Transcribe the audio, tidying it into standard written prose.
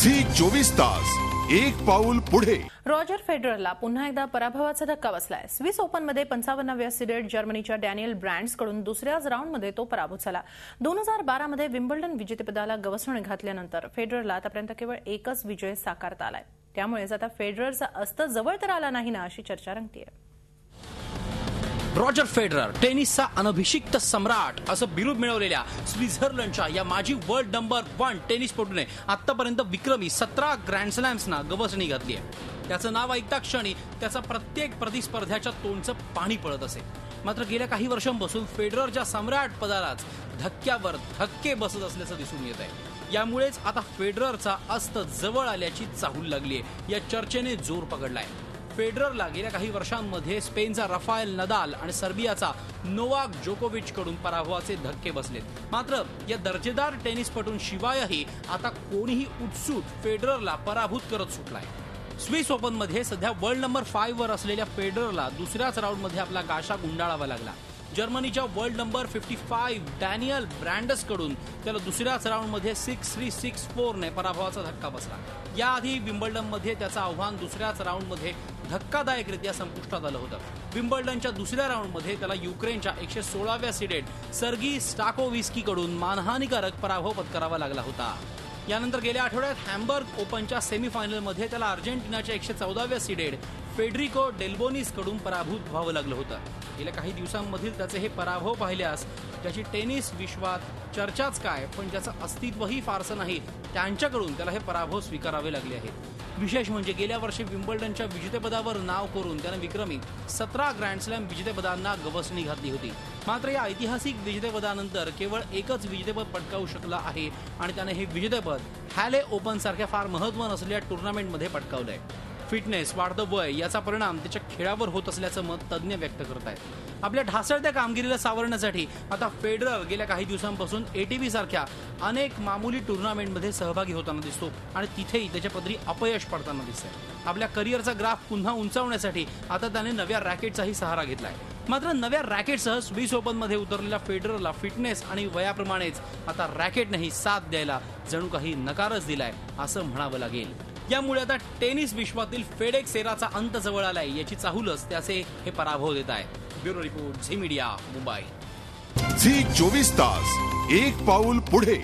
Zee 24 तास एक पाऊल पुढे। रॉजर फेडररला पुन्हा एकदा पराभवाचा धक्का बसलाय। स्विस ओपनमध्ये 55व्या सीडेड जर्मनीच्या डॅनियल ब्रँड्सकडून दुसऱ्याच राऊंडमध्ये तो पराभूत झाला। 2012 मध्ये विम्बल्डन विजेतेपदाला गवसणी घातल्यानंतर फेडररला आतापर्यंत केवळ एकच विजय साकारता आलाय। त्यामुळेच आता फेडररचा अस्त जवळ तर आला नाही ना अशी चर्चा रंगतीये। रॉजर फेडरर टेनिसचा अनभिषिक्त सम्राट असं बिरुद मिळवलेल्या स्वित्झर्लंडच्या या माजी वर्ल्ड नंबर 1 टेनिसपटूने आतापर्यंत विक्रमी 17 ग्रँड स्लॅम्सना गवसणी घातली आहे। त्याचं नाव ऐकता क्षणी त्याचा प्रत्येक प्रतिस्पर्ध्याच्या तोंडचं पाणी पळत असे। मात्र गेल्या काही वर्षांपासून फेडररच्या सम्राट पदालाच धक्क्यावर धक्के बसत असल्याचं दिसून येत आहे। यामुळेच आता फेडररचा अस्त जवळ आल्याची चाहूल लागली आहे। या चर्चेने जोर पकडलाय। फेडररला गेल्या काही वर्षांमध्ये स्पेनचा राफेल नदाल आणि सर्बियाचा नोवाक जोकोविच कडून पराभवाचे धक्के बसलेत। मात्र या दर्जेदार टेनिसपटूंशिवायही आता कोणीही उत्सुक फेडररला पराभूत करत सुटलाय। स्विस ओपनमध्ये सध्या वर्ल्ड नंबर 5 वर असलेल्या फेडररला दुसऱ्याच राऊंडमध्ये आपला गाशा गुंडाळावा लागला। जर्मनीच्या वर्ल्ड नंबर 55 डॅनियल ब्रँड्स कडून त्याला दुसऱ्याच राऊंडमध्ये 6-3, 6-4 ने पराभवाचा धक्का बसला। याआधी विम्बल्डनमध्ये त्याचं आव्हान दुसऱ्याच राऊंडमध्ये धक्कादायकरित्या संपुष्टात आलं होतं। विम्बल्डनच्या दुसऱ्या राऊंडमध्ये त्याला युक्रेनच्या 116व्या सीडेड सर्गी स्टाकोव्हिस्की कडून मानहानीकारक पराभव पत्करावा लागला होता। यानंतर गेल्या आठवड्यात हॅम्बर्ग ओपनच्या सेमीफायनलमध्ये त्याला अर्जेंटिनाच्या 114व्या सीडेड फेडरिको डेल्बोनिस कडून पराभूत व्हावं लागलं होतं। गेल्या काही दिवसांमधील त्याचे हे पराभव पाहिल्यास ज्याची टेनिस विश्वात चर्चाच काय पण ज्याचं अस्तित्वही फारसं नाही त्यांच्याकडून त्याला हे पराभव स्वीकारावे लागले आहेत। विशेष म्हणजे गेल्या वर्षी विम्बल्डनच्या विजेतेपदावर नाव करून त्याने विक्रमी 17 ग्रँड स्लॅम विजेतेपदांना गवसणी घातली होती। मात्र या ऐतिहासिक विजेतेपदानंतर केवळ एकच विजेतेपद पटकावू शकला आहे आणि त्याने हे विजेतेपद हॅले ओपन सारख्या फार महत्त्व नसलेल्या टुर्नामेंटमध्ये पटकावलंय। फिटनेस, वाढतं वय याचा परिणाम त्याच्या खेळावर होत असल्याचं मत तज्ज्ञ व्यक्त करत आहेत। आपल्या ढासळत्या कामगिरीला सावरण्यासाठी आता फेडरर गेल्या काही दिवसांपासून एटीपी सारख्या अनेक मामूली टुर्नामेंटमध्ये सहभागी होताना दिसतो आणि तिथेही त्याच्या पदरी अपयश पडताना दिसतंय। आपल्या करिअरचा ग्राफ पुन्हा उंचावण्यासाठी आता त्याने नव्या रॅकेटचाही सहारा घेतलाय। मात्र नव्या रॅकेटसह स्विस ओपनमध्ये उतरलेल्या फेडररला फिटनेस आणि वयाप्रमाणेच आता रॅकेटनेही साथ द्यायला जणू काही नकारच दिलाय असं म्हणावं लागेल। यामुळे आता टेनिस विश्वातील फेडेक्स एराचा अंत जवळ आलाय याची चाहूलच त्याचे हे पराभव देत आहे। Bureau report Zee media, Mumbai. Zee 24 तास एक पाऊल पुढे।